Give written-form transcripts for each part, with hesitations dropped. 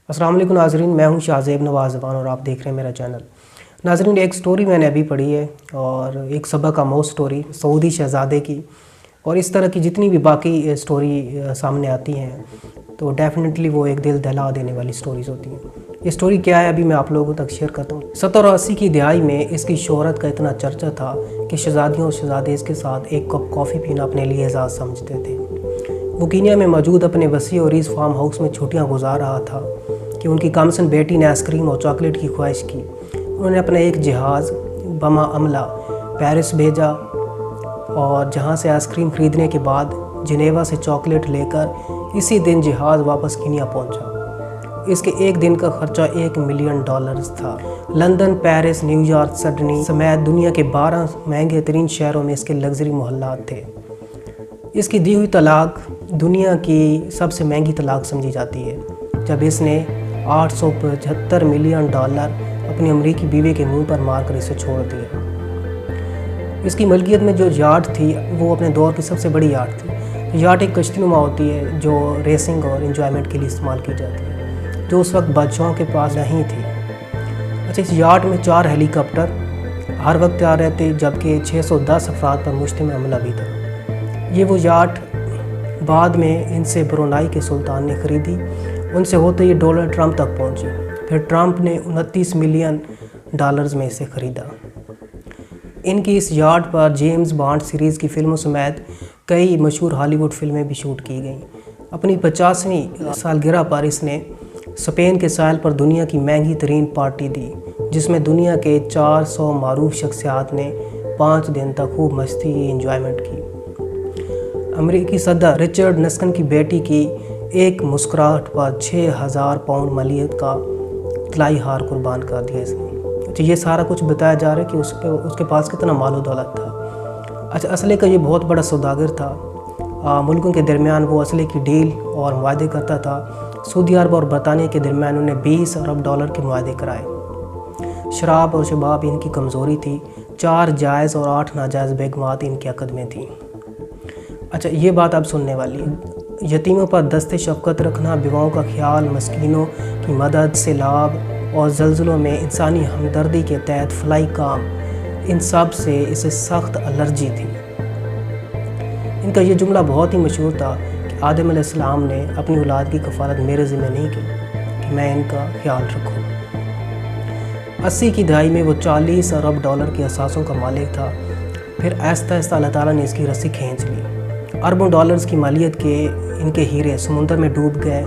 अस्सलाम वालेकुम नाज़रीन, मैं हूं शाहज़ेब नवाज़ ज़बान और आप देख रहे हैं मेरा चैनल। नाज़रीन, एक स्टोरी मैंने अभी पढ़ी है और एक सबक आमोज़ स्टोरी सऊदी शहज़ादे की, और इस तरह की जितनी भी बाकी स्टोरी सामने आती हैं तो डेफ़िनेटली वो एक दिल दहला देने वाली स्टोरीज़ होती हैं। ये स्टोरी क्या है अभी मैं आप लोगों तक शेयर करता हूँ। 70 और 80 की दहाई में इसकी शोहरत का इतना चर्चा था कि शहज़ादियों और शहज़ादे इसके साथ एक कप कॉफ़ी पीना अपने लिए एजाज़ समझते थे। वो कीनिया में मौजूद अपने वसी और रीज़ फार्म हाउस में छुट्टियाँ गुजार रहा था कि उनकी कमसन बेटी ने आइसक्रीम और चॉकलेट की ख्वाहिश की। उन्होंने अपना एक जहाज़ बमा अमला पेरिस भेजा और जहाँ से आइसक्रीम ख़रीदने के बाद जिनेवा से चॉकलेट लेकर इसी दिन जहाज़ वापस कीनिया पहुँचा। इसके एक दिन का खर्चा $1 मिलियन था। लंदन, पेरिस, न्यूयॉर्क, सिडनी समेत दुनिया के 12 महंगे तरीन शहरों में इसके लग्जरी मोहल्लात थे। इसकी दी हुई तलाक दुनिया की सबसे महंगी तलाक समझी जाती है, जब इसने $875 मिलियन अपनी अमरीकी बीवी के मुंह पर मारकर इसे छोड़ दिया। इसकी मलकियत में जो यार्ड थी वो अपने दौर की सबसे बड़ी यार्ड थी। यार्ड एक कश्तीनुमा होती है जो रेसिंग और एंजॉयमेंट के लिए इस्तेमाल की जाती है, जो उस वक्त बादशाहों के पास नहीं थी। अच्छा, इस यार्ड में 4 हेलीकॉप्टर हर वक्त तैयार रहते, जबकि 610 अफराद पर मुश्तमिल अमला भी था। ये वो यार्ड बाद में इनसे ब्रुनाई के सुल्तान ने ख़रीदी। उनसे होते ये डोनाल्ड ट्रंप तक पहुंची। फिर ट्रंप ने $29 मिलियन में इसे ख़रीदा। इनकी इस यार्ड पर जेम्स बॉन्ड सीरीज़ की फ़िल्मों समेत कई मशहूर हॉलीवुड फ़िल्में भी शूट की गईं। अपनी 50वीं सालगिरह पर इसने स्पेन के साहिल पर दुनिया की महंगी तरीन पार्टी दी, जिसमें दुनिया के 400 मारूफ शख्सियात ने 5 दिन तक खूब मस्ती एंजॉयमेंट की। अमेरिकी सदर रिचर्ड निक्सन की बेटी की एक मुस्कुराहट पर 6000 पाउंड मलियत का तलाई हार कुर्बान कर दिया इसने। अच्छा, ये सारा कुछ बताया जा रहा है कि उसके पास कितना मालो दौलत था। अच्छा, असले का ये बहुत बड़ा सौदागर था। मुल्कों के दरमियान वो असले की डील और मुआहदे करता था। सऊदी अरब और बरतानिया के दरमियान उन्हें $20 अरब के मुआहदे कराए। शराब और शबाब इनकी कमज़ोरी थी। 4 जायज़ और 8 नाजायज़ बेगमात इनके अक़द में थी। अच्छा, ये बात आप सुनने वाली है। यतीमों पर दस्ते शफ़क़त रखना, बेवाओं का ख्याल, मस्कीनों की मदद, सैलाब और ज़लज़लों में इंसानी हमदर्दी के तहत फलाई काम, इन सब से इसे सख्त एलर्जी थी। इनका ये जुमला बहुत ही मशहूर था कि आदम अलैहिस्सलाम ने अपनी औलाद की कफ़ालत मेरे ज़िम्मे नहीं की कि मैं इनका ख्याल रखूँ। 80 की दहाई में वो $40 अरब के असासों का मालिक था। फिर आहिस्ता आहिस्ता अल्लाह ताला ने इसकी रस्सी खींच ली। अरबों डॉलर्स की मालियत के इनके हीरे समुंदर में डूब गए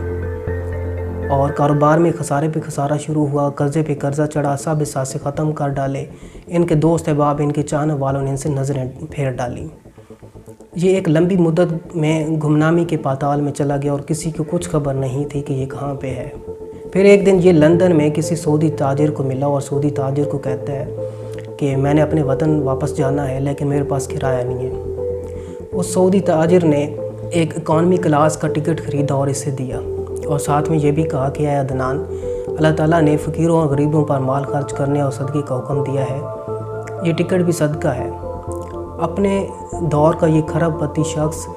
और कारोबार में खसारे पे खसारा शुरू हुआ। कर्ज़े पे कर्ज़ा चढ़ा, सब इस से ख़त्म कर डाले। इनके दोस्त अहबाब, इनके चाहने वालों ने इनसे नज़रें फेर डाली। ये एक लंबी मुद्दत में गुमनामी के पाताल में चला गया और किसी को कुछ खबर नहीं थी कि ये कहाँ पे है। फिर एक दिन ये लंदन में किसी सऊदी ताजिर को मिला और सऊदी ताजिर को कहता है कि मैंने अपने वतन वापस जाना है, लेकिन मेरे पास किराया नहीं है। उस सऊदी ताजिर ने एक इकॉनमी क्लास का टिकट ख़रीदा और इसे दिया, और साथ में ये भी कहा कि ऐ अदनान, अल्लाह ताला ने फ़कीरों और गरीबों पर माल खर्च करने और सदक़े का हुक्म दिया है। ये टिकट भी सदका है। अपने दौर का ये खरबपति शख्स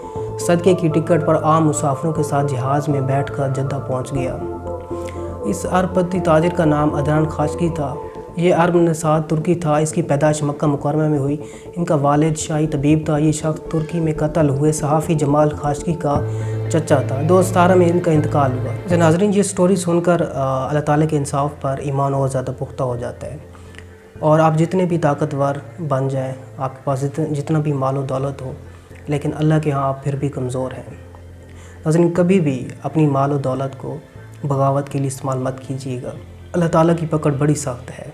सदक़े की टिकट पर आम मुसाफिरों के साथ जहाज़ में बैठकर जद्दा पहुंच गया। इस अरबपति ताजिर का नाम अदनान खाशकी था। ये अरब नसाद तुर्की था। इसकी पैदाइश मक्का मुकर्रमा में हुई। इनका वालिद शाही तबीब था। ये शख्स तुर्की में कत्ल हुए सहाफ़ी जमाल खाशकी का चचा था। 2017 में इनका इंतकाल हुआ। नाज़रीन, ये स्टोरी सुनकर अल्लाह ताला के इंसाफ पर ईमान और ज़्यादा पुख्ता हो जाता है। और आप जितने भी ताकतवर बन जाएं, आपके पास जितना भी मालो दौलत हो, लेकिन अल्लाह के यहाँ आप फिर भी कमज़ोर हैं। नाज़रीन, कभी भी अपनी मालो दौलत को बगावत के लिए इस्तेमाल मत कीजिएगा। अल्लाह ताला की पकड़ बड़ी सख्त है।